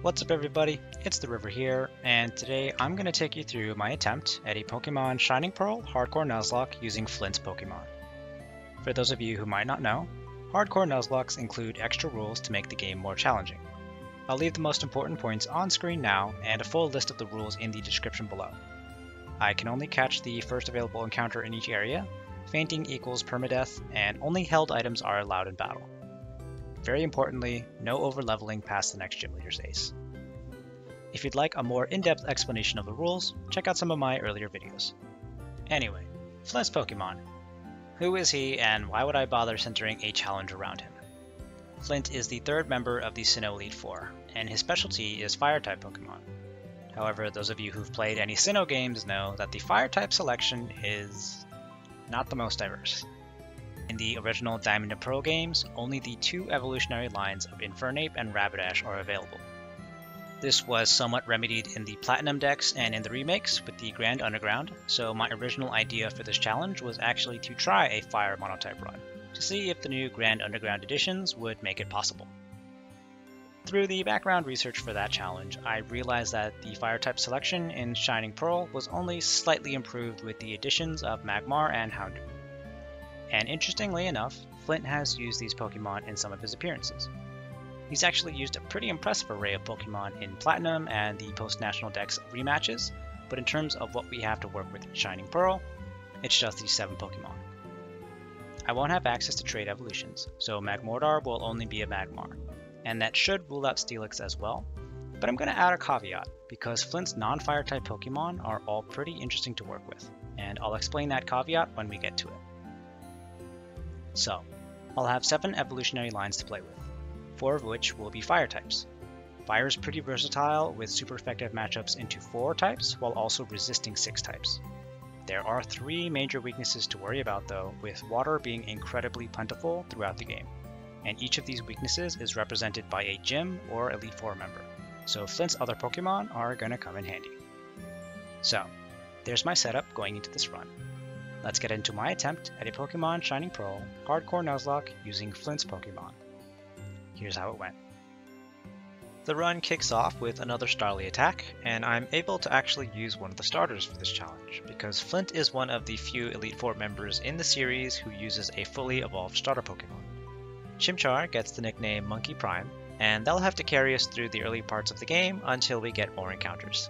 What's up everybody, it's the River here, and today I'm going to take you through my attempt at a Pokémon Shining Pearl Hardcore Nuzlocke using Flint's Pokémon. For those of you who might not know, Hardcore Nuzlockes include extra rules to make the game more challenging. I'll leave the most important points on screen now and a full list of the rules in the description below. I can only catch the first available encounter in each area, fainting equals permadeath, and only held items are allowed in battle. Very importantly, no overleveling past the next gym leader's ace. If you'd like a more in-depth explanation of the rules, check out some of my earlier videos. Anyway, Flint's Pokémon. Who is he and why would I bother centering a challenge around him? Flint is the third member of the Sinnoh Elite Four, and his specialty is Fire-type Pokémon. However, those of you who've played any Sinnoh games know that the Fire-type selection is not the most diverse. In the original Diamond and Pearl games, only the two evolutionary lines of Infernape and Rapidash are available. This was somewhat remedied in the Platinum decks and in the remakes with the Grand Underground, so my original idea for this challenge was actually to try a Fire monotype run, to see if the new Grand Underground editions would make it possible. Through the background research for that challenge, I realized that the Fire-type selection in Shining Pearl was only slightly improved with the additions of Magmar and Houndoom. And interestingly enough, Flint has used these Pokemon in some of his appearances. He's actually used a pretty impressive array of Pokemon in Platinum and the post-National Dex rematches, but in terms of what we have to work with in Shining Pearl, it's just these 7 Pokemon. I won't have access to trade evolutions, so Magmortar will only be a Magmar, and that should rule out Steelix as well, but I'm going to add a caveat, because Flint's non-Fire type Pokemon are all pretty interesting to work with, and I'll explain that caveat when we get to it. So, I'll have 7 evolutionary lines to play with, 4 of which will be Fire types. Fire is pretty versatile with super effective matchups into 4 types while also resisting 6 types. There are 3 major weaknesses to worry about though, with water being incredibly plentiful throughout the game, and each of these weaknesses is represented by a gym or Elite Four member, so Flint's other Pokemon are going to come in handy. So, there's my setup going into this run. Let's get into my attempt at a Pokémon Shining Pearl Hardcore Nuzlocke using Flint's Pokémon. Here's how it went. The run kicks off with another Starly attack, and I'm able to actually use one of the starters for this challenge, because Flint is one of the few Elite Four members in the series who uses a fully evolved starter Pokémon. Chimchar gets the nickname Monkey Prime, and they'll have to carry us through the early parts of the game until we get more encounters.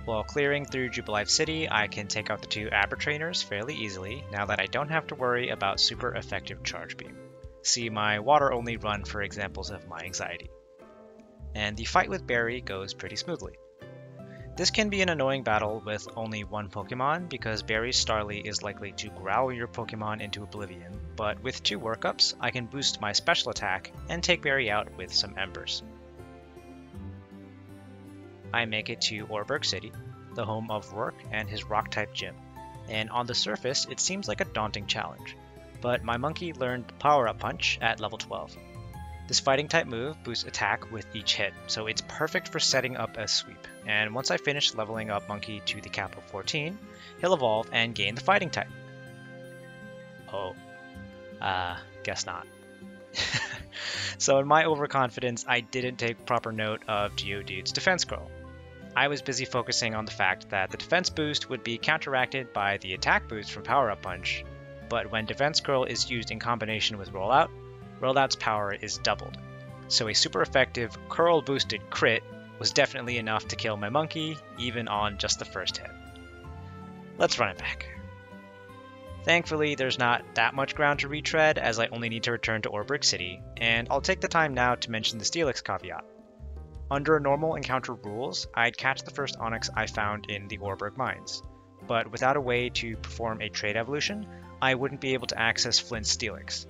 While clearing through Jubilife City, I can take out the 2 Aber Trainers fairly easily now that I don't have to worry about super effective Charge Beam. See my water-only run for examples of my anxiety. And the fight with Barry goes pretty smoothly. This can be an annoying battle with only one Pokemon because Barry's Starly is likely to growl your Pokemon into oblivion, but with 2 workups, I can boost my special attack and take Barry out with some Embers. I make it to Oreburgh City, the home of Roark and his Rock-type gym, and on the surface it seems like a daunting challenge, but my monkey learned Power-Up Punch at level 12. This fighting-type move boosts attack with each hit, so it's perfect for setting up a sweep, and once I finish leveling up Monkey to the cap of 14, he'll evolve and gain the fighting-type. Oh, guess not. So in my overconfidence, I didn't take proper note of Geodude's defense scroll. I was busy focusing on the fact that the defense boost would be counteracted by the attack boost from Power-Up Punch, but when defense scroll is used in combination with Rollout, Rollout's power is doubled. So a super effective curl boosted crit was definitely enough to kill my monkey, even on just the first hit. Let's run it back. Thankfully, there's not that much ground to retread as I only need to return to Oreburgh City, and I'll take the time now to mention the Steelix caveat. Under normal encounter rules, I'd catch the first Onix I found in the Oreburgh Mines, but without a way to perform a trade evolution, I wouldn't be able to access Flint's Steelix.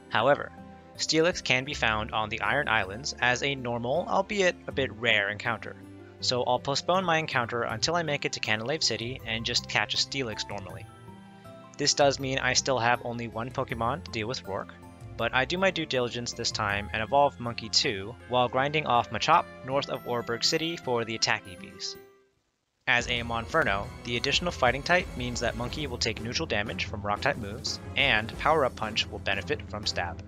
However, Steelix can be found on the Iron Islands as a normal, albeit a bit rare encounter, so I'll postpone my encounter until I make it to Candice City and just catch a Steelix normally. This does mean I still have only one Pokemon to deal with Roark, but I do my due diligence this time and evolve Monkey 2 while grinding off Machop north of Oreburgh City for the attack EVs. As a Monferno, the additional fighting type means that Monkey will take neutral damage from rock type moves, and Power Up Punch will benefit from Stab.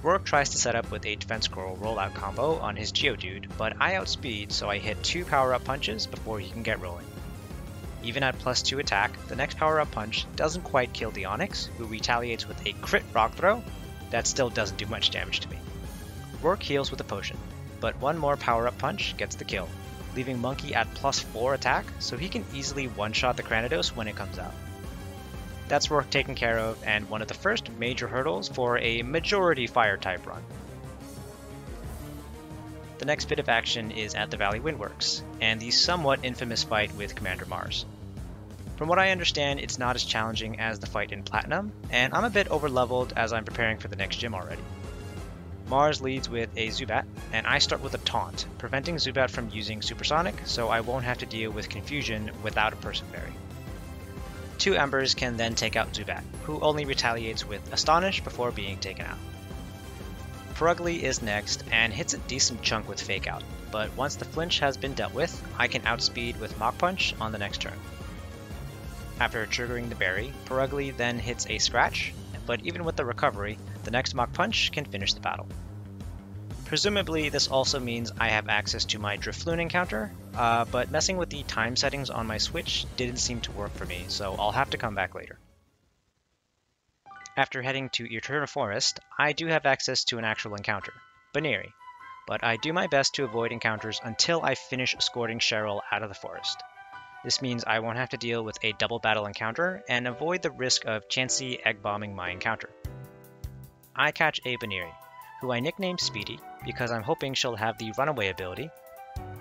Roark tries to set up with a Defense Scroll rollout combo on his Geodude, but I outspeed, so I hit 2 power-up punches before he can get rolling. Even at +2 attack, the next power-up punch doesn't quite kill the Onix, who retaliates with a crit Rock Throw that still doesn't do much damage to me. Roark heals with a potion, but one more power-up punch gets the kill, leaving Monkey at +4 attack, so he can easily one-shot the Cranidos when it comes out. That's Roark taken care of, and one of the first major hurdles for a majority Fire-type run. The next bit of action is at the Valley Windworks, and the somewhat infamous fight with Commander Mars. From what I understand, it's not as challenging as the fight in Platinum, and I'm a bit overleveled as I'm preparing for the next gym already. Mars leads with a Zubat, and I start with a Taunt, preventing Zubat from using Supersonic, so I won't have to deal with Confusion without a Person Berry. 2 Embers can then take out Zubat, who only retaliates with Astonish before being taken out. Purugly is next, and hits a decent chunk with Fake Out, but once the flinch has been dealt with, I can outspeed with Mach Punch on the next turn. After triggering the berry, Purugly then hits a Scratch, but even with the recovery, the next Mach Punch can finish the battle. Presumably, this also means I have access to my Drifloon encounter, but messing with the time settings on my Switch didn't seem to work for me, so I'll have to come back later. After heading to Eterna Forest, I do have access to an actual encounter, Baneri, but I do my best to avoid encounters until I finish escorting Cheryl out of the forest. This means I won't have to deal with a double battle encounter and avoid the risk of Chansey egg bombing my encounter. I catch a Baneri, who I nicknamed Speedy because I'm hoping she'll have the runaway ability,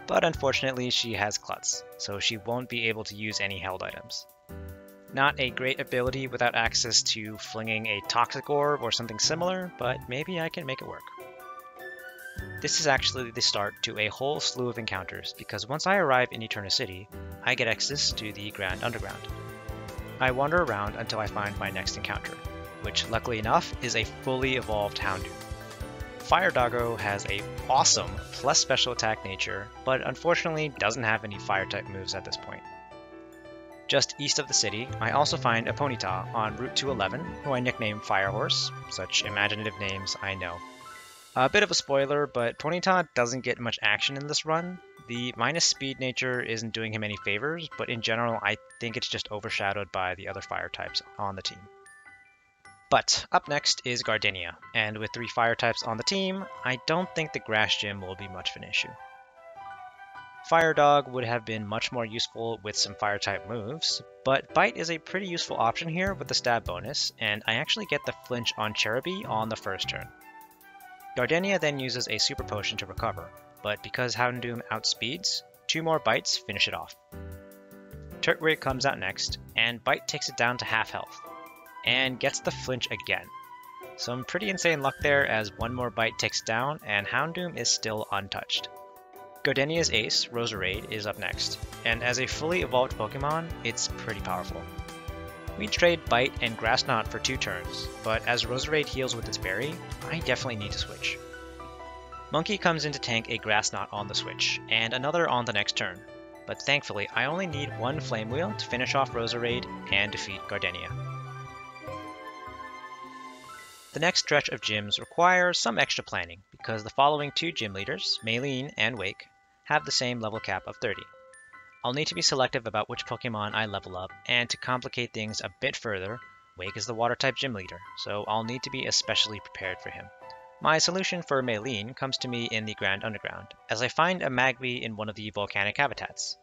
but unfortunately she has Klutz, so she won't be able to use any held items. Not a great ability without access to flinging a Toxic Orb or something similar, but maybe I can make it work. This is actually the start to a whole slew of encounters, because once I arrive in Eterna City, I get access to the Grand Underground. I wander around until I find my next encounter, which luckily enough is a fully evolved Houndoom. Fire Doggo has a awesome plus special attack nature, but unfortunately doesn't have any fire-type moves at this point. Just east of the city, I also find a Ponyta on Route 211, who I nickname Firehorse. Such imaginative names, I know. A bit of a spoiler, but Ponyta doesn't get much action in this run. The minus speed nature isn't doing him any favors, but in general I think it's just overshadowed by the other fire types on the team. But up next is Gardenia, and with 3 fire types on the team, I don't think the Grass Gym will be much of an issue. Fire Dog would have been much more useful with some fire type moves, but Bite is a pretty useful option here with the stab bonus, and I actually get the flinch on Cherubi on the first turn. Gardenia then uses a super potion to recover, but because Houndoom outspeeds, 2 more bites finish it off. Turtwig comes out next, and Bite takes it down to half health, and gets the flinch again. Some pretty insane luck there as 1 more bite takes down, and Houndoom is still untouched. Gardenia's ace, Roserade, is up next, and as a fully evolved Pokemon, it's pretty powerful. We trade Bite and Grass Knot for 2 turns, but as Roserade heals with its berry, I definitely need to switch. Monkey comes in to tank a Grass Knot on the switch, and another on the next turn, but thankfully I only need 1 Flame Wheel to finish off Roserade and defeat Gardenia. The next stretch of gyms requires some extra planning, because the following 2 gym leaders, Maylene and Wake, have the same level cap of 30. I'll need to be selective about which Pokemon I level up, and to complicate things a bit further, Wake is the Water-type gym leader, so I'll need to be especially prepared for him. My solution for Maylene comes to me in the Grand Underground, as I find a Magby in one of the volcanic habitats.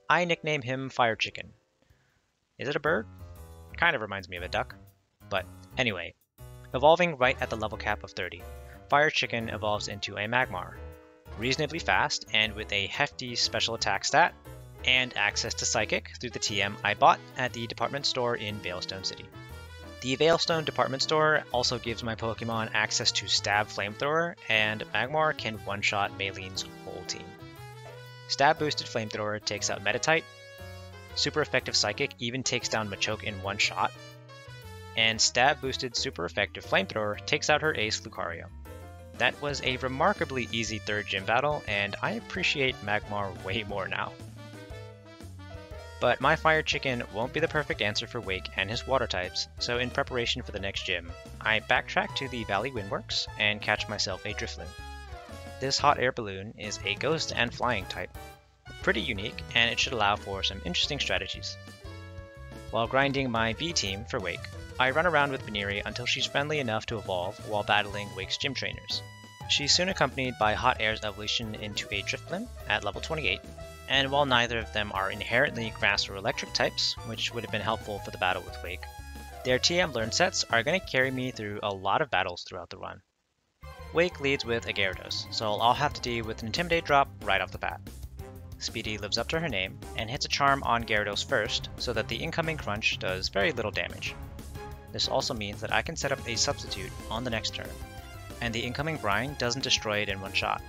I nickname him Fire Chicken. Is it a bird? Kind of reminds me of a duck. But anyway, evolving right at the level cap of 30, Fire Chicken evolves into a Magmar, reasonably fast and with a hefty special attack stat, and access to Psychic through the TM I bought at the department store in Veilstone City. The Veilstone department store also gives my Pokemon access to Stab Flamethrower, and Magmar can one-shot Maylene's whole team. Stab boosted Flamethrower takes out Meditite, super effective Psychic even takes down Machoke in 1 shot, and Stab boosted super effective Flamethrower takes out her ace Lucario. That was a remarkably easy 3rd gym battle, and I appreciate Magmar way more now. But my Fire Chicken won't be the perfect answer for Wake and his water types, so in preparation for the next gym, I backtrack to the Valley Windworks and catch myself a Drifloon. This hot air balloon is a ghost and flying type. Pretty unique, and it should allow for some interesting strategies. While grinding my V team for Wake, I run around with Veneeri until she's friendly enough to evolve while battling Wake's gym trainers. She's soon accompanied by Hot Air's evolution into a Drifloon at level 28, and while neither of them are inherently grass or electric types, which would have been helpful for the battle with Wake, their TM learn sets are going to carry me through a lot of battles throughout the run. Wake leads with a Gyarados, so I'll have to deal with an Intimidate drop right off the bat. Speedy lives up to her name and hits a Charm on Gyarados first so that the incoming Crunch does very little damage. This also means that I can set up a Substitute on the next turn, and the incoming Brine doesn't destroy it in one shot.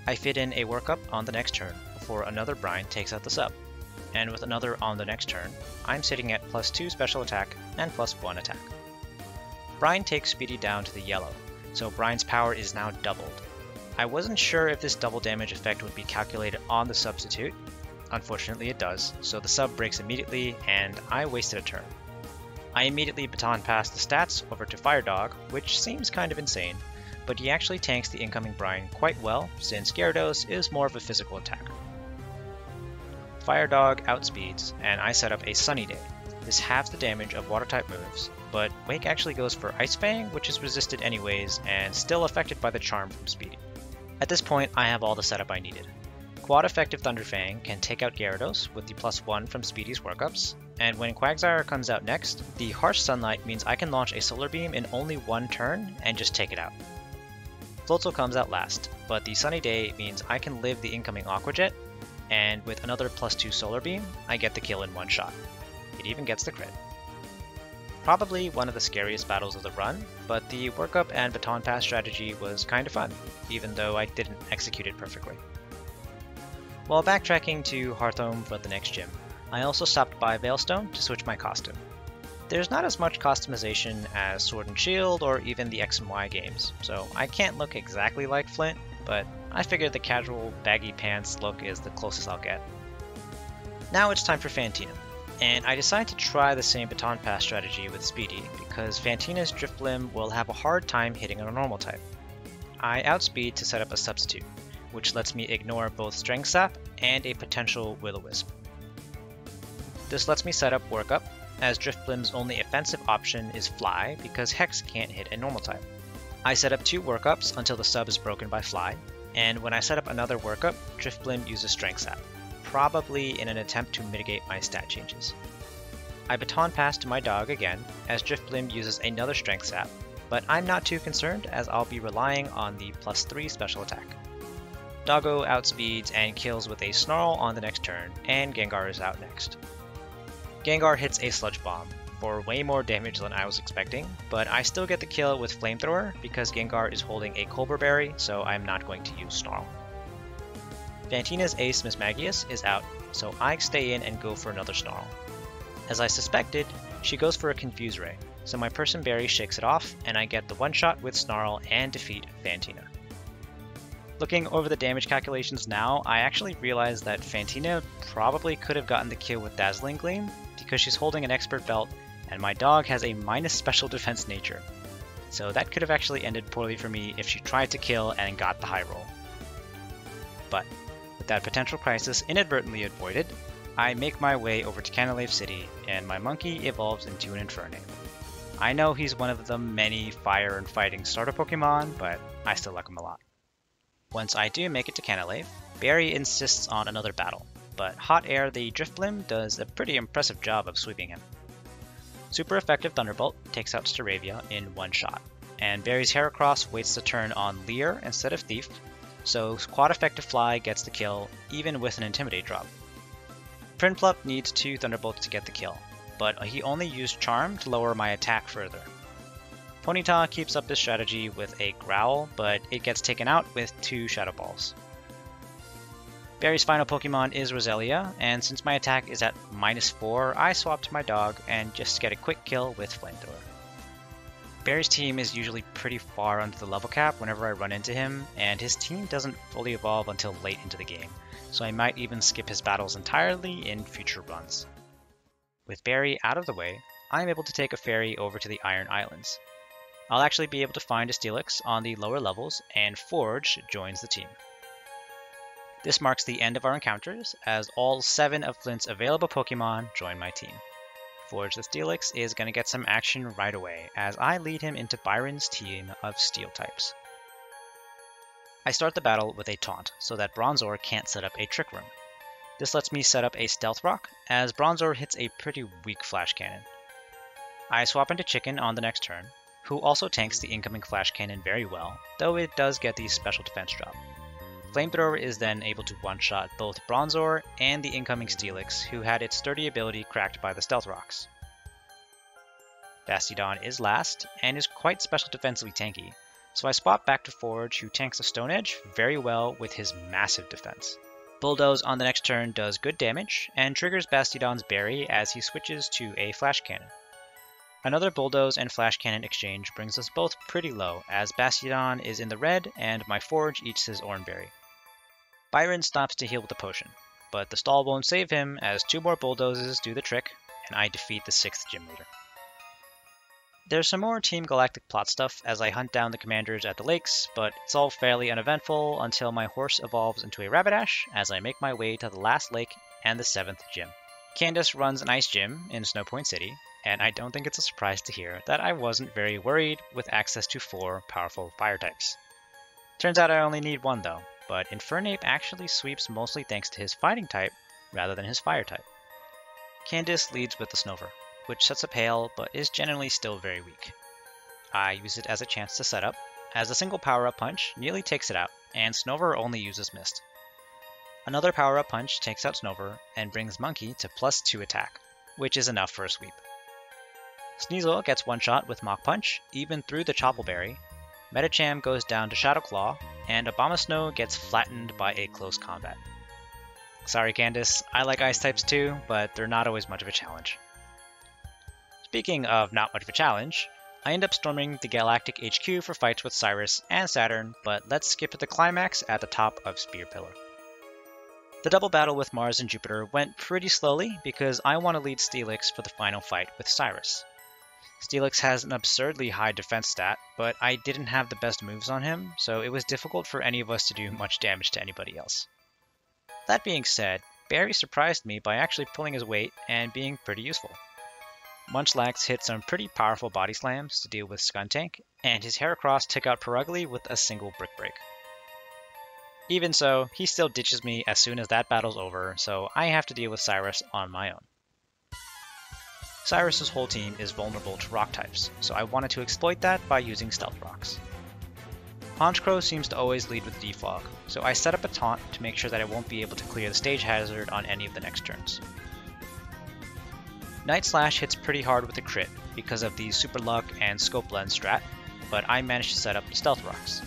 I fit in a Workup on the next turn before another Brine takes out the sub, and with another on the next turn, I'm sitting at +2 special attack and +1 attack. Brine takes Speedy down to the yellow, so Brine's power is now doubled. I wasn't sure if this double damage effect would be calculated on the Substitute. Unfortunately it does, so the sub breaks immediately and I wasted a turn. I immediately baton pass the stats over to Fire Dog, which seems kind of insane, but he actually tanks the incoming Brine quite well since Gyarados is more of a physical attacker. Fire Dog outspeeds, and I set up a Sunny Day. This halves the damage of water-type moves, but Wake actually goes for Ice Fang, which is resisted anyways and still affected by the Charm from Speedy. At this point, I have all the setup I needed. Quad effective Thunder Fang can take out Gyarados with the +1 from Speedy's workups, and when Quagsire comes out next, the Harsh Sunlight means I can launch a Solar Beam in only one turn and just take it out. Floatzel comes out last, but the Sunny Day means I can live the incoming Aqua Jet, and with another +2 Solar Beam, I get the kill in one shot. It even gets the crit. Probably one of the scariest battles of the run, but the Workup and Baton Pass strategy was kinda fun, even though I didn't execute it perfectly. While backtracking to Hearthome for the next gym, I also stopped by Veilstone to switch my costume. There's not as much customization as Sword and Shield or even the X and Y games, so I can't look exactly like Flint, but I figured the casual baggy pants look is the closest I'll get. Now it's time for Fantina, and I decided to try the same Baton Pass strategy with Speedy because Fantina's Drifblim will have a hard time hitting on a normal type. I outspeed to set up a Substitute, which lets me ignore both Strength Sap and a potential Will-O-Wisp. This lets me set up Workup, as Drifblim's only offensive option is Fly because Hex can't hit a normal type. I set up 2 Workups until the sub is broken by Fly, and when I set up another Workup, Drifblim uses Strength Sap, probably in an attempt to mitigate my stat changes. I Baton Pass to my dog again, as Drifblim uses another Strength Sap, but I'm not too concerned as I'll be relying on the +3 special attack. Doggo outspeeds and kills with a Snarl on the next turn, and Gengar is out next. Gengar hits a Sludge Bomb, for way more damage than I was expecting, but I still get the kill with Flamethrower because Gengar is holding a Colbur Berry, so I'm not going to use Snarl. Fantina's ace Mismagius is out, so I stay in and go for another Snarl. As I suspected, she goes for a Confuse Ray, so my Person Berry shakes it off, and I get the one-shot with Snarl and defeat Fantina. Looking over the damage calculations now, I actually realized that Fantina probably could have gotten the kill with Dazzling Gleam because she's holding an Expert Belt and my dog has a minus special defense nature. So that could have actually ended poorly for me if she tried to kill and got the high roll. But with that potential crisis inadvertently avoided, I make my way over to Canalave City and my monkey evolves into an Infernape. I know he's one of the many fire and fighting starter Pokemon, but I still like him a lot. Once I do make it to Canalave, Barry insists on another battle, but Hot Air the Drifblim does a pretty impressive job of sweeping him. Super effective Thunderbolt takes out Staravia in one shot, and Barry's Heracross waits to turn on Leer instead of Thief, so Quad effective Fly gets the kill even with an Intimidate drop. Prinplup needs 2 Thunderbolts to get the kill, but he only used Charm to lower my attack further. Ponyta keeps up this strategy with a Growl, but it gets taken out with 2 Shadow Balls. Barry's final Pokemon is Roselia, and since my attack is at -4, I swap to my dog and just get a quick kill with Flamethrower. Barry's team is usually pretty far under the level cap whenever I run into him, and his team doesn't fully evolve until late into the game, so I might even skip his battles entirely in future runs. With Barry out of the way, I'm able to take a ferry over to the Iron Islands. I'll actually be able to find a Steelix on the lower levels, and Forge joins the team. This marks the end of our encounters, as all 7 of Flint's available Pokemon join my team. Forge the Steelix is going to get some action right away, as I lead him into Byron's team of Steel types. I start the battle with a Taunt, so that Bronzor can't set up a Trick Room. This lets me set up a Stealth Rock, as Bronzor hits a pretty weak Flash Cannon. I swap into Chicken on the next turn, who also tanks the incoming Flash Cannon very well, though it does get the special defense drop. Flamethrower is then able to one-shot both Bronzor and the incoming Steelix, who had its sturdy ability cracked by the Stealth Rocks. Bastiodon is last, and is quite special defensively tanky, so I swap back to Forge, who tanks a Stone Edge very well with his massive defense. Bulldoze on the next turn does good damage, and triggers Bastiodon's Berry as he switches to a Flash Cannon. Another Bulldoze and Flash Cannon exchange brings us both pretty low, as Bastiodon is in the red and my Forge eats his Oran Berry. Byron stops to heal with a potion, but the stall won't save him as 2 more Bulldozes do the trick, and I defeat the 6th Gym Leader. There's some more Team Galactic plot stuff as I hunt down the commanders at the lakes, but it's all fairly uneventful until my horse evolves into a Rapidash as I make my way to the last lake and the 7th gym. Candice runs an ice gym in Snowpoint City, and I don't think it's a surprise to hear that I wasn't very worried with access to 4 powerful fire types. Turns out I only need 1 though, but Infernape actually sweeps mostly thanks to his fighting type rather than his fire type. Candice leads with the Snover, which sets up Hail but is generally still very weak. I use it as a chance to set up, as a single power-up punch nearly takes it out, and Snover only uses Mist. Another power-up punch takes out Snover and brings Monkey to +2 attack, which is enough for a sweep. Sneasel gets one-shot with Mach Punch, even through the Choppleberry, Medicham goes down to Shadow Claw, and Abomasnow gets flattened by a close combat. Sorry Candice, I like ice types too, but they're not always much of a challenge. Speaking of not much of a challenge, I end up storming the Galactic HQ for fights with Cyrus and Saturn, but let's skip to the climax at the top of Spear Pillar. The double battle with Mars and Jupiter went pretty slowly because I want to lead Steelix for the final fight with Cyrus. Steelix has an absurdly high defense stat, but I didn't have the best moves on him, so it was difficult for any of us to do much damage to anybody else. That being said, Barry surprised me by actually pulling his weight and being pretty useful. Munchlax hit some pretty powerful body slams to deal with Skuntank, and his Heracross took out Perugly with a single Brick Break. Even so, he still ditches me as soon as that battle's over, so I have to deal with Cyrus on my own. Cyrus's whole team is vulnerable to rock types, so I wanted to exploit that by using Stealth Rocks. Honchkrow seems to always lead with Defog, so I set up a taunt to make sure that I won't be able to clear the stage hazard on any of the next turns. Night Slash hits pretty hard with a crit because of the Super Luck and Scope Lens strat, but I managed to set up the Stealth Rocks.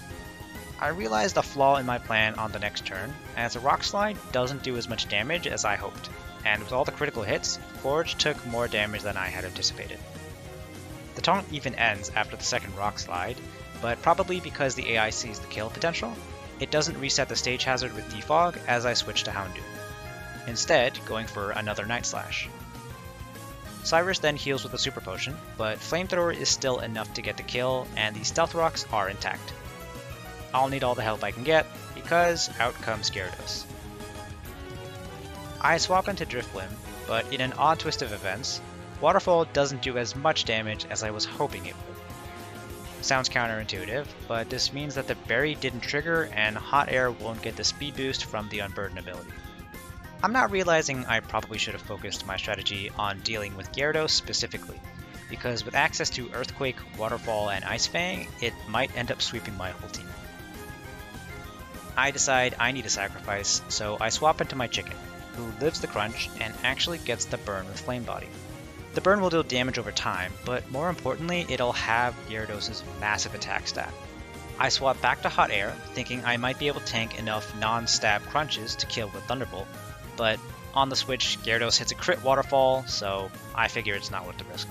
I realized a flaw in my plan on the next turn, as a Rock Slide doesn't do as much damage as I hoped, and with all the critical hits, Forge took more damage than I had anticipated. The taunt even ends after the second Rock Slide, but probably because the AI sees the kill potential, it doesn't reset the stage hazard with Defog as I switch to Houndoom, instead going for another Night Slash. Cyrus then heals with a Super Potion, but Flamethrower is still enough to get the kill, and the Stealth Rocks are intact. I'll need all the help I can get, because out comes Gyarados. I swap into Drifblim, but in an odd twist of events, Waterfall doesn't do as much damage as I was hoping it would. Sounds counterintuitive, but this means that the Berry didn't trigger and Hot Air won't get the speed boost from the Unburden ability. I'm not realizing I probably should have focused my strategy on dealing with Gyarados specifically, because with access to Earthquake, Waterfall, and Ice Fang, it might end up sweeping my whole team. I decide I need a sacrifice, so I swap into my Chicken, who lives the crunch and actually gets the burn with Flame Body. The burn will deal damage over time, but more importantly, it'll have Gyarados' massive attack stat. I swap back to Hot Air, thinking I might be able to tank enough non-stab crunches to kill with Thunderbolt, but on the switch, Gyarados hits a crit Waterfall, so I figure it's not worth the risk.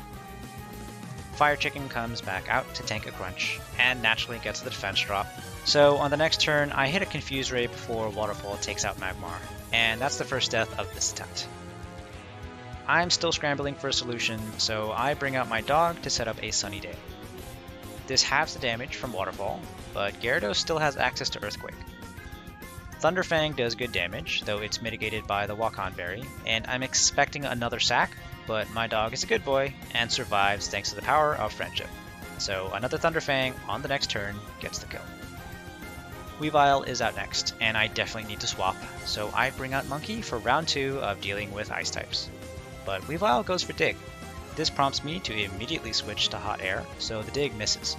Fire Chicken comes back out to tank a crunch, and naturally gets the defense drop, So on the next turn, I hit a Confuse Ray before Waterfall takes out Magmar, and that's the first death of this attempt. I'm still scrambling for a solution, so I bring out my dog to set up a Sunny Day. This halves the damage from Waterfall, but Gyarados still has access to Earthquake. Thunderfang does good damage, though it's mitigated by the Wakan Berry, and I'm expecting another sack, but my dog is a good boy and survives thanks to the power of friendship. So another Thunderfang on the next turn gets the kill. Weavile is out next, and I definitely need to swap, so I bring out Monkey for round 2 of dealing with Ice types. But Weavile goes for Dig. This prompts me to immediately switch to Hot Air, so the Dig misses.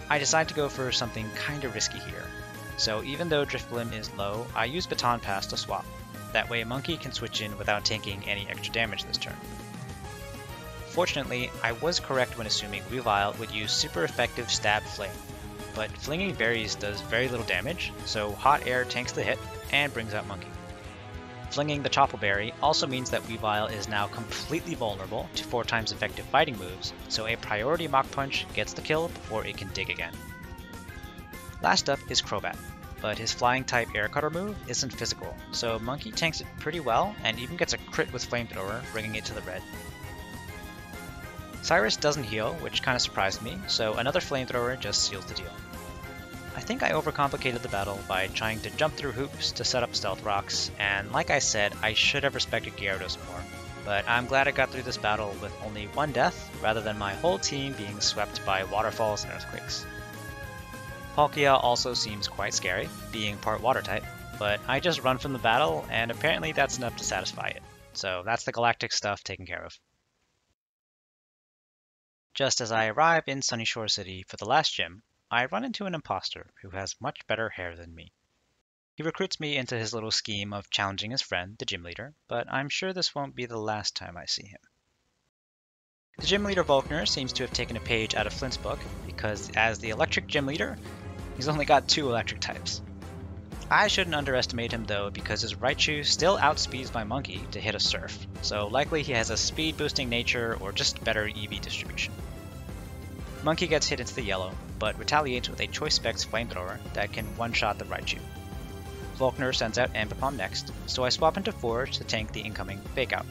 I decide to go for something kinda risky here. So even though Drifblim is low, I use Baton Pass to swap. That way Monkey can switch in without taking any extra damage this turn. Fortunately, I was correct when assuming Weavile would use super effective Stab Flame, but flinging berries does very little damage, so Hot Air tanks the hit and brings out Monkey. Flinging the Chople Berry also means that Weavile is now completely vulnerable to 4 times effective fighting moves, so a priority Mach Punch gets the kill before it can dig again. Last up is Crobat, but his flying type Air Cutter move isn't physical, so Monkey tanks it pretty well and even gets a crit with Flamethrower, bringing it to the red. Cyrus doesn't heal, which kinda surprised me, so another Flamethrower just seals the deal. I think I overcomplicated the battle by trying to jump through hoops to set up Stealth Rocks, and like I said, I should have respected Gyarados more, but I'm glad I got through this battle with only 1 death, rather than my whole team being swept by Waterfalls and Earthquakes. Palkia also seems quite scary, being part Water type, but I just run from the battle, and apparently that's enough to satisfy it, so that's the Galactic stuff taken care of. Just as I arrive in Sunyshore City for the last gym, I run into an imposter who has much better hair than me. He recruits me into his little scheme of challenging his friend, the gym leader, but I'm sure this won't be the last time I see him. The gym leader Volkner seems to have taken a page out of Flint's book, because as the electric gym leader, he's only got 2 electric types. I shouldn't underestimate him though, because his Raichu still outspeeds my Monkey to hit a Surf, so likely he has a speed boosting nature or just better EV distribution. Monkey gets hit into the yellow, but retaliates with a Choice Specs Flamethrower that can one-shot the Raichu. Volkner sends out Ambipom next, so I swap into Forge to tank the incoming Fake Out.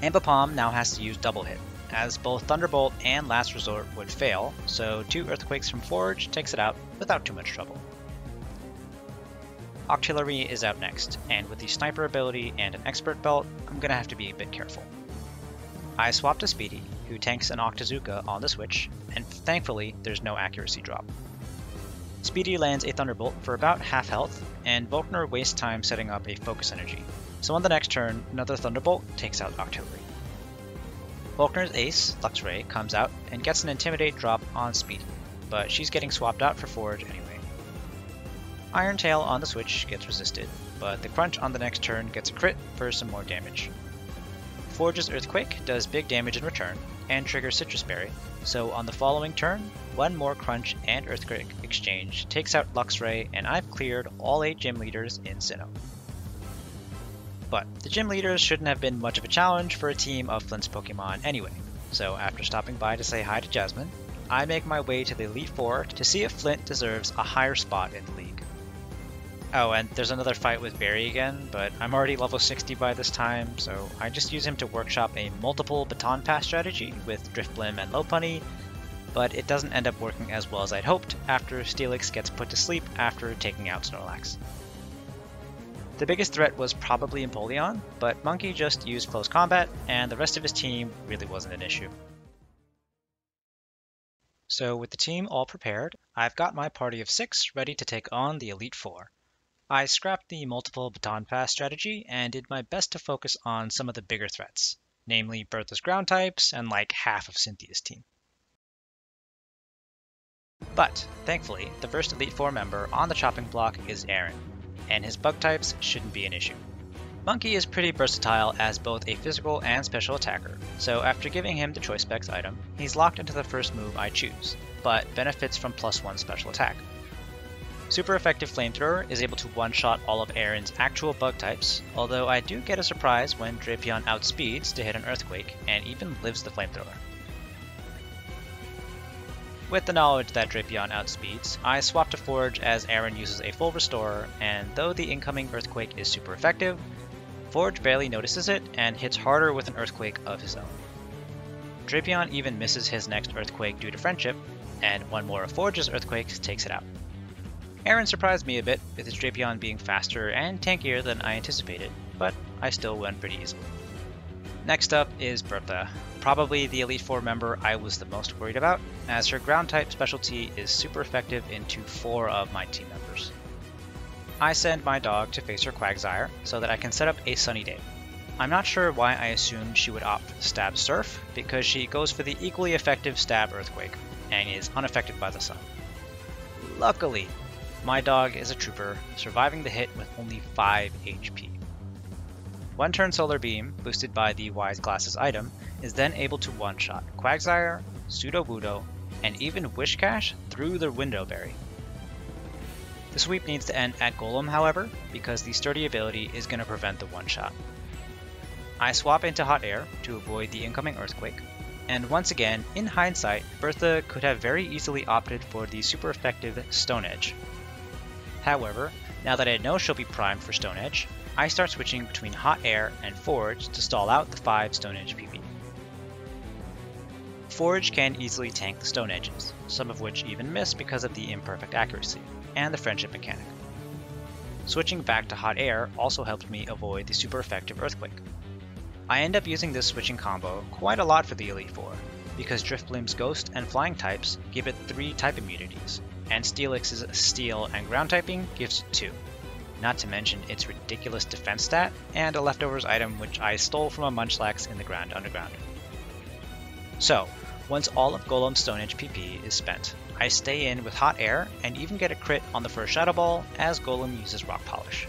Ambipom now has to use Double Hit, as both Thunderbolt and Last Resort would fail, so 2 Earthquakes from Forge takes it out without too much trouble. Octillery is out next, and with the Sniper ability and an Expert Belt, I'm gonna have to be a bit careful. I swap to Speedy, who tanks an Octazooka on the switch, and thankfully there's no accuracy drop. Speedy lands a Thunderbolt for about half health, and Volkner wastes time setting up a Focus Energy, so on the next turn, another Thunderbolt takes out Octillery. Volkner's ace, Luxray, comes out and gets an Intimidate drop on Speedy, but she's getting swapped out for Forge anyway. Iron Tail on the switch gets resisted, but the Crunch on the next turn gets a crit for some more damage. Forge's Earthquake does big damage in return, and triggers Citrus Berry, so on the following turn, 1 more Crunch and Earthquake exchange takes out Luxray, and I've cleared all 8 gym leaders in Sinnoh. But the gym leaders shouldn't have been much of a challenge for a team of Flint's Pokemon anyway, so after stopping by to say hi to Jasmine, I make my way to the Elite Four to see if Flint deserves a higher spot in the league. Oh, and there's another fight with Barry again, but I'm already level 60 by this time, so I just use him to workshop a multiple Baton Pass strategy with Drifblim and Lopunny, but it doesn't end up working as well as I'd hoped after Steelix gets put to sleep after taking out Snorlax. The biggest threat was probably Empoleon, but Monkey just used Close Combat, and the rest of his team really wasn't an issue. So with the team all prepared, I've got my party of 6 ready to take on the Elite Four. I scrapped the multiple Baton Pass strategy and did my best to focus on some of the bigger threats, namely Bertha's ground types and like half of Cynthia's team. But, thankfully, the first Elite Four member on the chopping block is Aaron, and his bug types shouldn't be an issue. Monkey is pretty versatile as both a physical and special attacker, so after giving him the Choice Specs item, he's locked into the first move I choose, but benefits from +1 special attack. Super Effective Flamethrower is able to one-shot all of Aaron's actual bug types, although I do get a surprise when Drapion outspeeds to hit an Earthquake and even lives the Flamethrower. With the knowledge that Drapion outspeeds, I swap to Forge as Aaron uses a full restore, and though the incoming Earthquake is super effective, Forge barely notices it and hits harder with an Earthquake of his own. Drapion even misses his next Earthquake due to friendship, and one more of Forge's Earthquakes takes it out. Aaron surprised me a bit with his Drapion being faster and tankier than I anticipated, but I still won pretty easily. Next up is Bertha, probably the Elite Four member I was the most worried about, as her ground type specialty is super effective into 4 of my team members. I send my dog to face her Quagsire so that I can set up a sunny day. I'm not sure why I assumed she would opt for the Stab Surf, because she goes for the equally effective Stab Earthquake, and is unaffected by the sun. Luckily, my dog is a trooper, surviving the hit with only 5 HP. One turn Solar Beam, boosted by the Wise Glasses item, is then able to one-shot Quagsire, Sudowoodo, and even Wishcash through the Window Berry. The sweep needs to end at Golem, however, because the Sturdy ability is going to prevent the one-shot. I swap into Hot Air to avoid the incoming Earthquake, and once again, in hindsight, Bertha could have very easily opted for the super effective Stone Edge. However, now that I know she'll be primed for Stone Edge, I start switching between Hot Air and Forge to stall out the 5 Stone Edge PP. Forge can easily tank the Stone Edges, some of which even miss because of the imperfect accuracy, and the friendship mechanic. Switching back to Hot Air also helped me avoid the super effective Earthquake. I end up using this switching combo quite a lot for the Elite Four, because Drifblim's Ghost and Flying types give it 3 type immunities, and Steelix's Steel and Ground typing gives it 2. Not to mention its ridiculous defense stat, and a leftovers item which I stole from a Munchlax in the Grand Underground. So, once all of Golem's Stone Edge PP is spent, I stay in with Hot Air and even get a crit on the first Shadow Ball as Golem uses Rock Polish.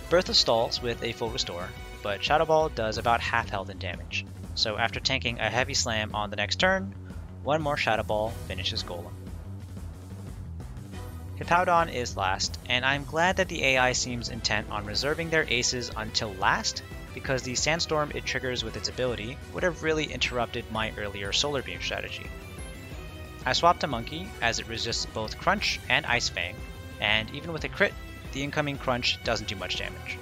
Bertha stalls with a full restore, but Shadow Ball does about half health in damage, so after tanking a heavy slam on the next turn, one more Shadow Ball finishes Golem. Hippowdon is last, and I'm glad that the AI seems intent on reserving their aces until last, because the Sandstorm it triggers with its ability would have really interrupted my earlier Solar Beam strategy. I swap to Monkey as it resists both Crunch and Ice Fang, and even with a crit, the incoming Crunch doesn't do much damage.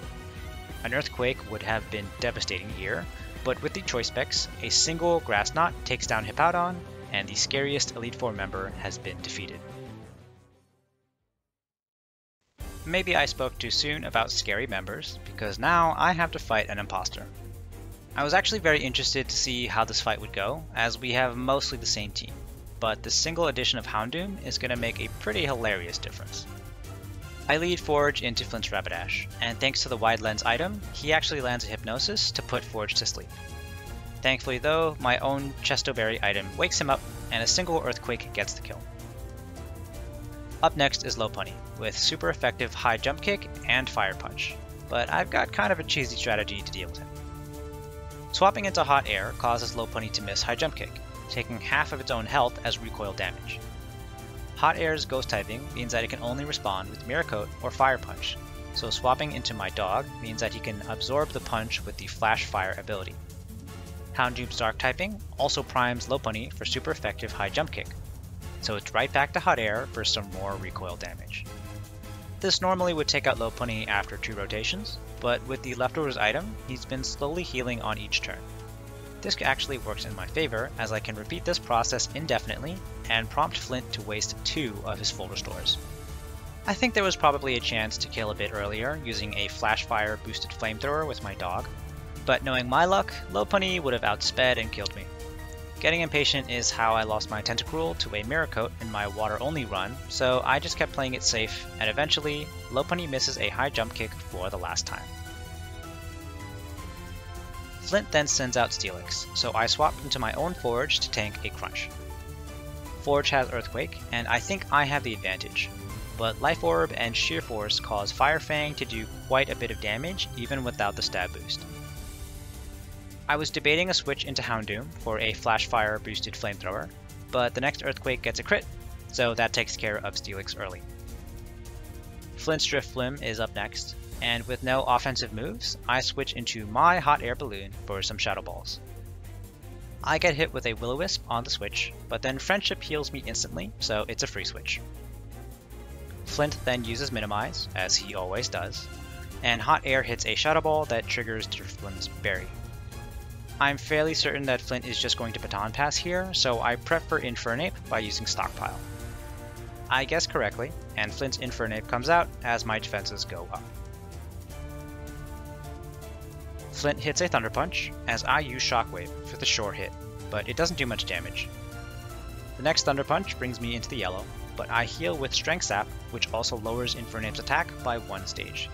An Earthquake would have been devastating here, but with the choice specs, a single Grass Knot takes down Hippowdon, and the scariest Elite Four member has been defeated. Maybe I spoke too soon about scary members, because now I have to fight an imposter. I was actually very interested to see how this fight would go, as we have mostly the same team, but the single addition of Houndoom is going to make a pretty hilarious difference. I lead Forge into Flint's Rapidash, and thanks to the Wide Lens item, he actually lands a Hypnosis to put Forge to sleep. Thankfully though, my own Chestoberry item wakes him up, and a single Earthquake gets the kill. Up next is Lopunny, with super effective high jump kick and fire punch, but I've got kind of a cheesy strategy to deal with him. Swapping into Hot Air causes Lopunny to miss high jump kick, taking half of its own health as recoil damage. Hot Air's ghost typing means that it can only respond with Mirror Coat or Fire Punch, so swapping into my dog means that he can absorb the punch with the Flash Fire ability. Houndoom's dark typing also primes Lopunny for super effective high jump kick, so it's right back to Hot Air for some more recoil damage. This normally would take out Lopunny after 2 rotations, but with the leftovers item, he's been slowly healing on each turn. This actually works in my favor, as I can repeat this process indefinitely and prompt Flint to waste 2 of his full restores. I think there was probably a chance to kill a bit earlier using a Flash Fire boosted Flamethrower with my dog, but knowing my luck, Lopunny would have outsped and killed me. Getting impatient is how I lost my Tentacruel to a Mirror Coat in my water-only run, so I just kept playing it safe, and eventually, Lopunny misses a high jump kick for the last time. Flint then sends out Steelix, so I swap into my own Forge to tank a Crunch. Forge has Earthquake, and I think I have the advantage, but Life Orb and Sheer Force cause Fire Fang to do quite a bit of damage even without the stab boost. I was debating a switch into Houndoom for a Flash Fire boosted Flamethrower, but the next Earthquake gets a crit, so that takes care of Steelix early. Flint's Drifblim is up next, and with no offensive moves, I switch into my Hot Air Balloon for some Shadow Balls. I get hit with a Will-O-Wisp on the switch, but then Friendship heals me instantly, so it's a free switch. Flint then uses Minimize, as he always does, and Hot Air hits a Shadow Ball that triggers Drifblim's Berry. I'm fairly certain that Flint is just going to Baton Pass here, so I prep for Infernape by using Stockpile. I guess correctly, and Flint's Infernape comes out as my defenses go up. Flint hits a Thunder Punch, as I use Shockwave for the short hit, but it doesn't do much damage. The next Thunder Punch brings me into the yellow, but I heal with Strength Sap, which also lowers Infernape's attack by 1 stage.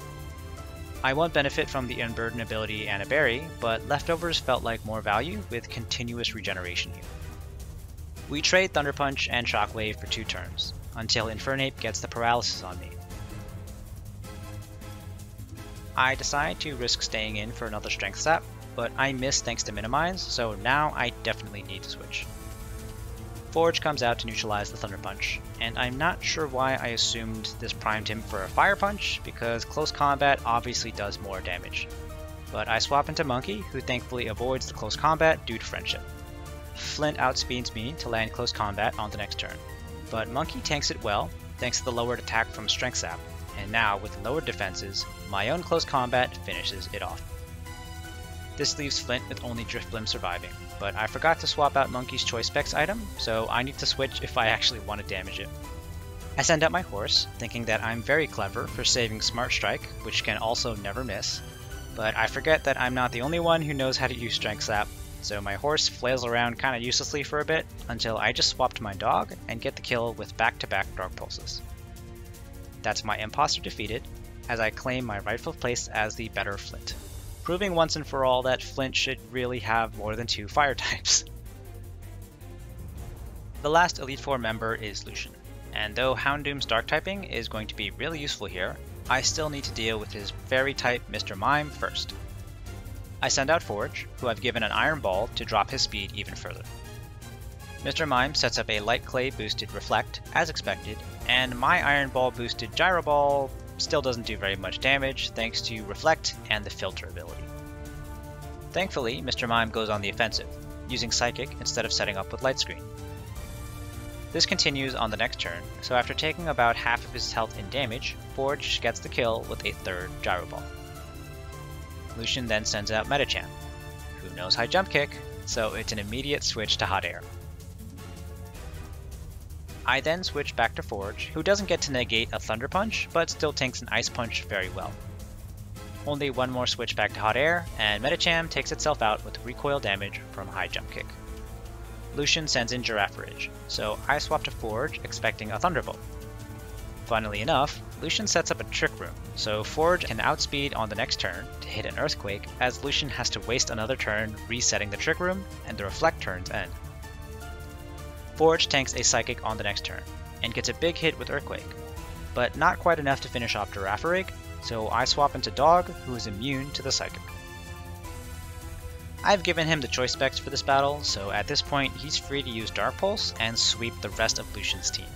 I won't benefit from the Unburden ability and a berry, but Leftovers felt like more value with continuous regeneration here. We trade Thunder Punch and Shockwave for 2 turns, until Infernape gets the paralysis on me. I decide to risk staying in for another Strength Sap, but I miss thanks to Minimize, so now I definitely need to switch. Forge comes out to neutralize the Thunder Punch, and I'm not sure why I assumed this primed him for a Fire Punch, because close combat obviously does more damage. But I swap into Monkey, who thankfully avoids the close combat due to Friendship. Flint outspeeds me to land close combat on the next turn, but Monkey tanks it well thanks to the lowered attack from Strength Sap, and now with lowered defenses, my own close combat finishes it off. This leaves Flint with only Drifblim surviving, but I forgot to swap out Monkey's Choice Specs item, so I need to switch if I actually want to damage it. I send out my horse, thinking that I'm very clever for saving Smart Strike, which can also never miss, but I forget that I'm not the only one who knows how to use Strength Sap, so my horse flails around kinda uselessly for a bit until I just swap to my dog and get the kill with back-to-back Dark Pulses. That's my imposter defeated, as I claim my rightful place as the better Flint, proving once and for all that Flint should really have more than 2 fire types. The last Elite Four member is Lucian, and though Houndoom's Dark typing is going to be really useful here, I still need to deal with his Fairy type Mr. Mime first. I send out Forge, who I've given an Iron Ball to drop his speed even further. Mr. Mime sets up a Light Clay boosted Reflect, as expected, and my Iron Ball boosted Gyro Ball still doesn't do very much damage thanks to Reflect and the Filter ability. Thankfully, Mr. Mime goes on the offensive, using Psychic instead of setting up with Light Screen. This continues on the next turn, so after taking about half of his health in damage, Forge gets the kill with a 3rd Gyro Ball. Lucian then sends out Medicham, who knows High Jump Kick, so it's an immediate switch to Hot Air. I then switch back to Forge, who doesn't get to negate a Thunder Punch, but still tanks an Ice Punch very well. Only one more switch back to Hot Air, and Medicham takes itself out with recoil damage from High Jump Kick. Lucian sends in Giraffe Ridge, so I swap to Forge expecting a Thunderbolt. Funnily enough, Lucian sets up a Trick Room, so Forge can outspeed on the next turn to hit an Earthquake, as Lucian has to waste another turn resetting the Trick Room, and the Reflect turns end. Forge tanks a Psychic on the next turn, and gets a big hit with Earthquake, but not quite enough to finish off Girafarig, so I swap into Dog, who is immune to the Psychic. I've given him the choice specs for this battle, so at this point he's free to use Dark Pulse and sweep the rest of Lucian's team.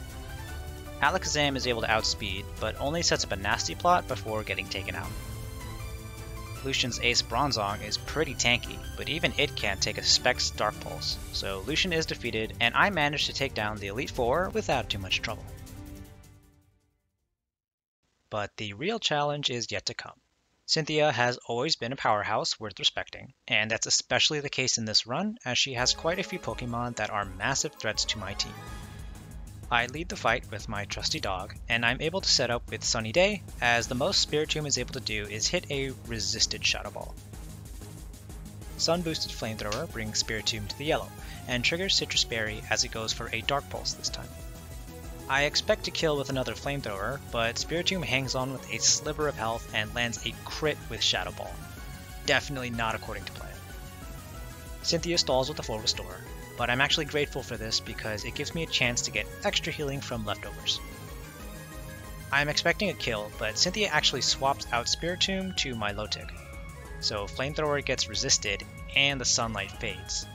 Alakazam is able to outspeed, but only sets up a nasty plot before getting taken out. Lucian's Ace Bronzong is pretty tanky, but even it can't take a Specs Dark Pulse, so Lucian is defeated, and I managed to take down the Elite Four without too much trouble. But the real challenge is yet to come. Cynthia has always been a powerhouse worth respecting, and that's especially the case in this run, as she has quite a few Pokemon that are massive threats to my team. I lead the fight with my trusty dog, and I'm able to set up with Sunny Day, as the most Spiritomb is able to do is hit a resisted Shadow Ball. Sun Boosted Flamethrower brings Spiritomb to the yellow, and triggers Citrus Berry as it goes for a Dark Pulse this time. I expect to kill with another Flamethrower, but Spiritomb hangs on with a sliver of health and lands a crit with Shadow Ball. Definitely not according to plan. Cynthia stalls with the Full Restore, but I'm actually grateful for this because it gives me a chance to get extra healing from Leftovers. I'm expecting a kill, but Cynthia actually swaps out Spiritomb to my Milotic, so Flamethrower gets resisted and the sunlight fades.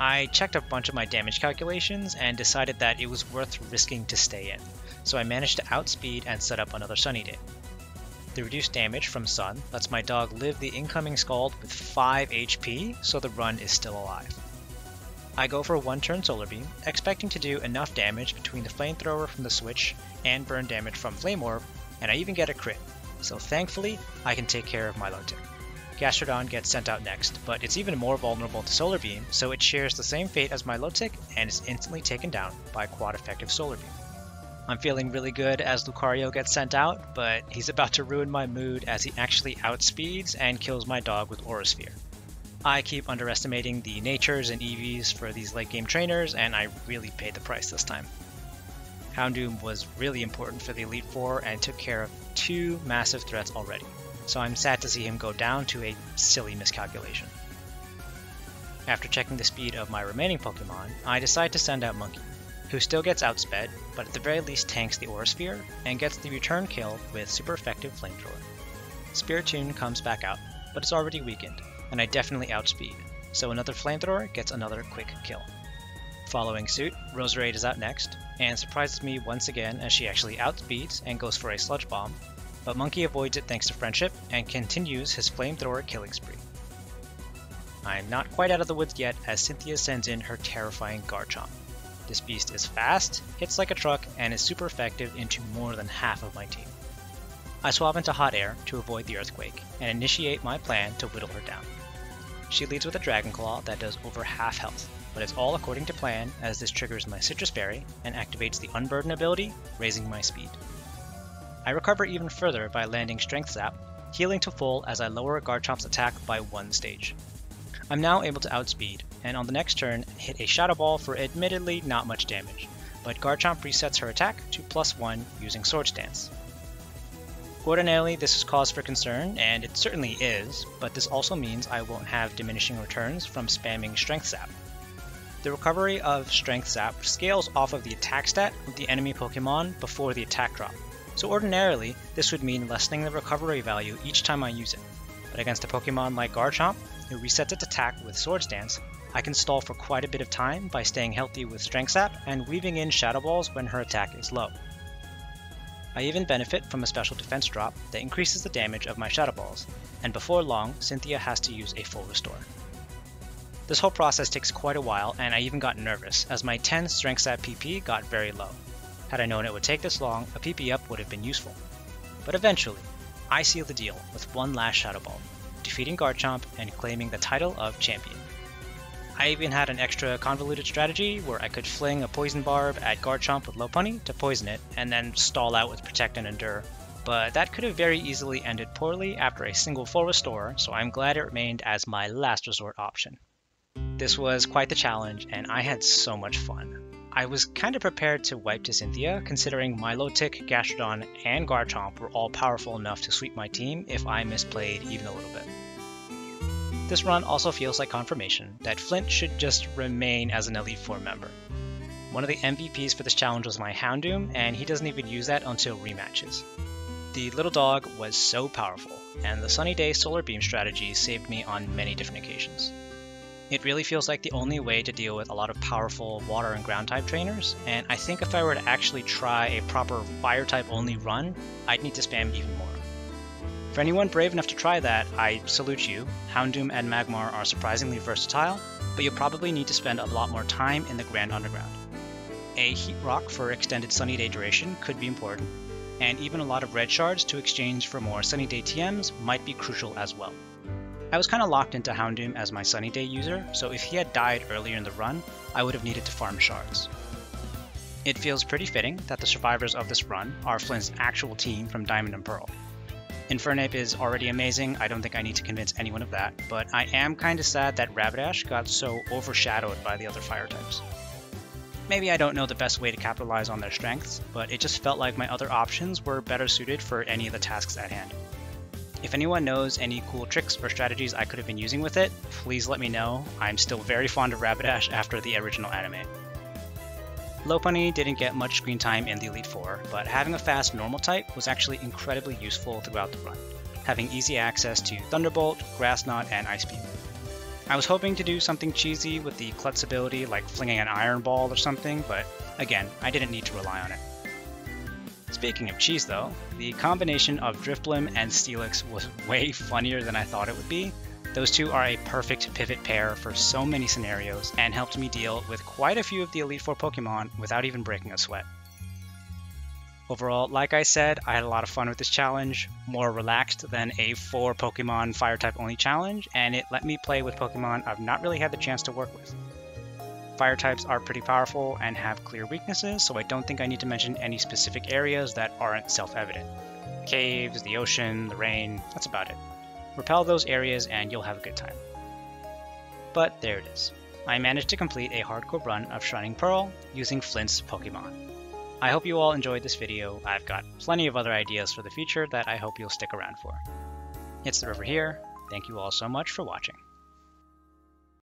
I checked a bunch of my damage calculations and decided that it was worth risking to stay in, so I managed to outspeed and set up another Sunny Day. The reduced damage from Sun lets my dog live the incoming Scald with 5 HP, so the run is still alive. I go for a 1-turn Solar Beam, expecting to do enough damage between the Flamethrower from the switch and burn damage from Flame Orb, and I even get a crit, so thankfully I can take care of my Milotic. Gastrodon gets sent out next, but it's even more vulnerable to Solar Beam, so it shares the same fate as my Milotic and is instantly taken down by quad effective Solar Beam. I'm feeling really good as Lucario gets sent out, but he's about to ruin my mood as he actually outspeeds and kills my dog with Aura Sphere. I keep underestimating the natures and EVs for these late game trainers, and I really paid the price this time. Houndoom was really important for the Elite Four and took care of 2 massive threats already, so I'm sad to see him go down to a silly miscalculation. After checking the speed of my remaining Pokemon, I decide to send out Monkey, who still gets outsped, but at the very least tanks the Aura Sphere and gets the return kill with super effective Flamethrower. Spiritomb comes back out, but it's already weakened, and I definitely outspeed, so another Flamethrower gets another quick kill. Following suit, Roserade is out next, and surprises me once again as she actually outspeeds and goes for a Sludge Bomb, but Monkey avoids it thanks to friendship and continues his Flamethrower killing spree. I'm not quite out of the woods yet as Cynthia sends in her terrifying Garchomp. This beast is fast, hits like a truck, and is super effective into more than half of my team. I swap into Hot Air to avoid the Earthquake, and initiate my plan to whittle her down. She leads with a Dragon Claw that does over half health, but it's all according to plan as this triggers my Citrus Berry and activates the Unburden ability, raising my speed. I recover even further by landing Strength Zap, healing to full as I lower Garchomp's attack by 1 stage. I'm now able to outspeed, and on the next turn hit a Shadow Ball for admittedly not much damage, but Garchomp resets her attack to +1 using Swords Dance. Ordinarily, this is cause for concern, and it certainly is, but this also means I won't have diminishing returns from spamming Strength Zap. The recovery of Strength Zap scales off of the attack stat of the enemy Pokemon before the attack drop, so ordinarily this would mean lessening the recovery value each time I use it, but against a Pokemon like Garchomp, who resets its attack with Swords Dance, I can stall for quite a bit of time by staying healthy with Strength Zap and weaving in Shadow Balls when her attack is low. I even benefit from a special defense drop that increases the damage of my Shadow Balls, and before long, Cynthia has to use a full restore. This whole process takes quite a while, and I even got nervous, as my 10 Strength Zap PP got very low. Had I known it would take this long, a PP up would have been useful. But eventually, I seal the deal with one last Shadow Ball, defeating Garchomp and claiming the title of Champion. I even had an extra convoluted strategy where I could fling a Poison Barb at Garchomp with Lopunny to poison it, and then stall out with Protect and Endure, but that could have very easily ended poorly after a single full restore, so I'm glad it remained as my last resort option. This was quite the challenge, and I had so much fun. I was kind of prepared to wipe to Cynthia, considering Milotic, Gastrodon, and Garchomp were all powerful enough to sweep my team if I misplayed even a little bit. This run also feels like confirmation that Flint should just remain as an Elite Four member. One of the MVPs for this challenge was my Houndoom, and he doesn't even use that until rematches. The little dog was so powerful, and the Sunny Day Solar Beam strategy saved me on many different occasions. It really feels like the only way to deal with a lot of powerful water and ground type trainers, and I think if I were to actually try a proper fire type only run, I'd need to spam even more. For anyone brave enough to try that, I salute you. Houndoom and Magmar are surprisingly versatile, but you'll probably need to spend a lot more time in the Grand Underground. A Heat Rock for extended Sunny Day duration could be important, and even a lot of red shards to exchange for more Sunny Day TMs might be crucial as well. I was kinda locked into Houndoom as my Sunny Day user, so if he had died earlier in the run, I would have needed to farm shards. It feels pretty fitting that the survivors of this run are Flint's actual team from Diamond and Pearl. Infernape is already amazing, I don't think I need to convince anyone of that, but I am kinda sad that Rapidash got so overshadowed by the other fire types. Maybe I don't know the best way to capitalize on their strengths, but it just felt like my other options were better suited for any of the tasks at hand. If anyone knows any cool tricks or strategies I could have been using with it, please let me know. I'm still very fond of Rapidash after the original anime. Lopunny didn't get much screen time in the Elite Four, but having a fast normal type was actually incredibly useful throughout the run, having easy access to Thunderbolt, Grass Knot, and Ice Beam. I was hoping to do something cheesy with the Klutz ability like flinging an Iron Ball or something, but again, I didn't need to rely on it. Speaking of cheese though, the combination of Drifblim and Steelix was way funnier than I thought it would be. Those two are a perfect pivot pair for so many scenarios and helped me deal with quite a few of the Elite Four Pokemon without even breaking a sweat. Overall, like I said, I had a lot of fun with this challenge, more relaxed than a 4 Pokemon Fire type only challenge, and it let me play with Pokemon I've not really had the chance to work with. Fire types are pretty powerful and have clear weaknesses, so I don't think I need to mention any specific areas that aren't self-evident. Caves, the ocean, the rain, that's about it. Repel those areas and you'll have a good time. But there it is. I managed to complete a hardcore run of Shining Pearl using Flint's Pokemon. I hope you all enjoyed this video. I've got plenty of other ideas for the future that I hope you'll stick around for. It's the river here. Thank you all so much for watching.